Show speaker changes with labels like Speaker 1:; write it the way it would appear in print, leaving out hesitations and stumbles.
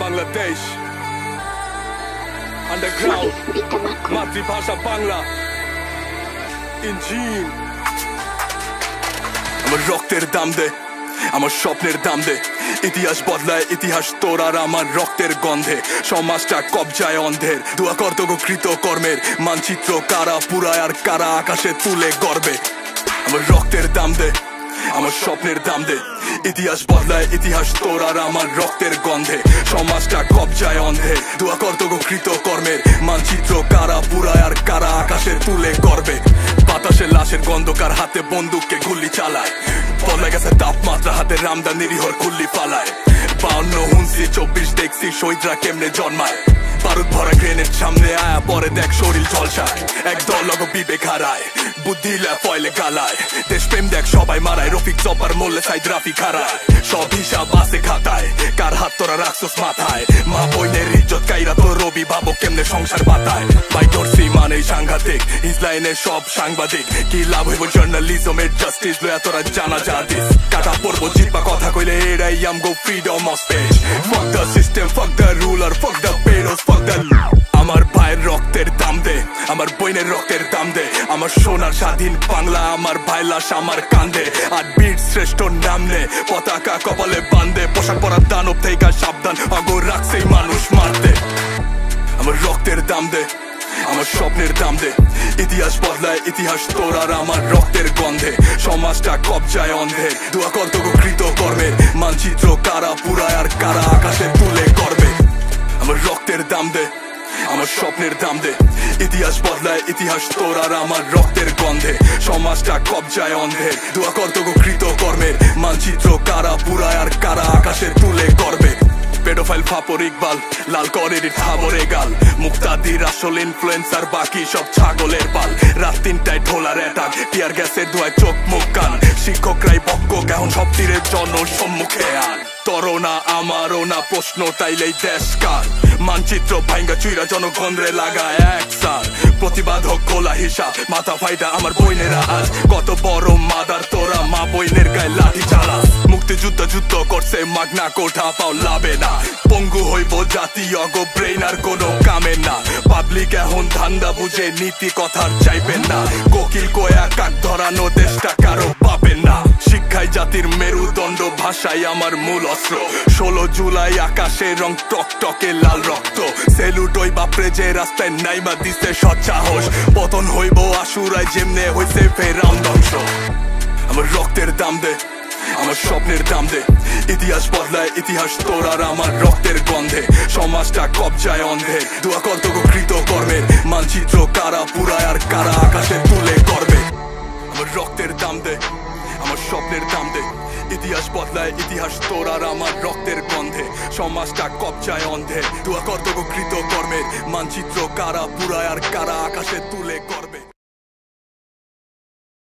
Speaker 1: Bangladesh underground মাতৃভাষা Bangla engine আমার রক্তের দাম দে আমার স্বপ্নের দাম দে ইতিহাস বদলায় ইতিহাস তোর আর আমার রক্তের গন্ধে সমাজটা কবজায় অন্ধের দোয়া কর্তব্যকৃত কর্মের মানচিত্র কারা পুরায় আর কারা আকাশে তুলে গর্বে আমার রক্তের দাম দে আমার স্বপ্নের দাম দে ইতিহাস বদলায় ইতিহাস তোর আর আমার রক্তের গন্ধে সমাজটা কবজায় অন্ধের দোয়া কর্তব্যকৃত কর্মের মানচিত্র কারা পুরায় আর কারা আকাশে তুলে গর্বে বাতাসে লাশের গন্ধকার হাতে বন্দুককে গুলি চালায় বদলে গেছে তাপমাত্রা হাতে রামদা নিরীহর কুল্লি পালায় 52 হুনছি 24 দেখছি শহীদরা কেমনে জন্মায় বারুদ ভরা গ্রেনেড সামনে আয়া পরে দেখ শরীর ঝলসায় একদল লগ বিবেক হারায় বুদ্ধি ফয়লে গালায় দেশপ্রেম দেখ সবাই মারায় রফিক জব্বার মোল্লে সাইদ রাফিক হারায় সব হিসাব আছে খাতায় কার হাত তোরা রাখছস মাথায় মা বইনের ইজ্জত কাইরা তোর রবি ভাবো কেমনে সংসার পাতায় ভাই ধরছি মানে সাংঘাতিক ইসলাইনে সব সাংবাদিক কি লাভ হইব জার্নালিজমের জাস্টিস লয়া তোরা জানা জাদিস কাটা পড়বো জিতবা কথা কইলে এরাই আমগো freedom of space fuck the system fuck the ruler fuck the pedos fuck the আমার ভাইয়ের রক্তের দাম দে আমার বইনের রক্তের দাম দে আমার সোনার স্বাধীন বাংলা আমার ভাই লাশ আমার কান্দে আর বীর শ্রেষ্ঠ নাম নে পতাকা কপালে বান্ধে পোশাক পরা দানব থেকে সাবধান আগো রাখছে মানুষ মারতে আমার রক্তের দাম দে আমার স্বপ্নের দাম দে ইতিহাস বদলায় ইতিহাস তোর আর আমার রক্তের গন্ধে সমাজটা কবজায় অন্ধের দোয়া কর্তব্যকৃত কর্মের মানচিত্র কারা পুরায় আর কারা আকাশে তুলে করবে আমার রক্তের দাম দে আমার স্বপ্নের দাম দে ইতিহাস বদলায় ইতিহাস তোর আর আমার রক্তের গন্ধে সমাজটা কবজায় অন্ধের দোয়া কর্তব্যকৃত কর্মের মানচিত্র কারা পুরায় আর কারা আকাশে তুলে করবে পেডোফাইল ফাপর ইকবাল লাল করের থাবরে গাল মুক্তাদির আসল ইনফ্লুয়েন্সার বাকি সব ছাগলের পাল রাত 3টায় ঢোলার অ্যাটাক টিয়ার গ্যাসের ধোঁয়ায় চোখ মুখ কান শিক্ষকরাই বক্ক কেমন সব তীরের জন সম্মুখে আন তরনা আমারও না প্রশ্ন তাইলেই দেশ কার মানচিত্র ভাঙ্গা চুইরা জনগণরে লাগায় এক সার প্রতিবাদ হোক খোলা হিসাব মাথা ফাইটা আমার বইনেরা আজ কত বড় মাদার তোরা মা বইনের গায়ে লাঠি চালা মুক্তিযুদ্ধ যুদ্ধ করছে মাগনা কোঠা পাও লাভে না পঙ্গু হইব জাতীয় গো ব্রেইন আর কোনো কামে না পাবলিক এখন ধান্দা বুঝে নীতি কথার চাইবেন না কোকিল কোয়া কাক ধরানো দেশটা কারো পাবেন না শিক্ষায় জাতির মেরুদণ্ড ভাষায় আমার মূল অস্ত্র 16 জুলাই আকাশে রং টকটকে লাল রক্ত সেলুট ওই বাপরে যে রাস্তায় নাইমা দিছে সৎসাহস পতন হইব আশুরায় যেমনে হইছে ফেরাউন ধ্বংস আমার রক্তের দাম দে আমার স্বপ্নের দাম দে ইতিহাস বদলায় ইতিহাস তোর আর আমার রক্তের গন্ধে সমাজটা কবজায় অন্ধের দোয়া কর্তব্যকৃত কর্মের মানচিত্র কারা পুরায় আর কারা আকাশে তুলে করবে আমার রক্তের দাম দে আমার স্বপ্নের দাম দে ইতিহাস বদলায় ইতিহাস তোর আর আমার রক্তের গন্ধে সমাজটা কবজায় অন্ধের দোয়া কর্তব্যকৃত কর্মের মানচিত্র কারা পুরায় আর কারা আকাশে তুলে করবে।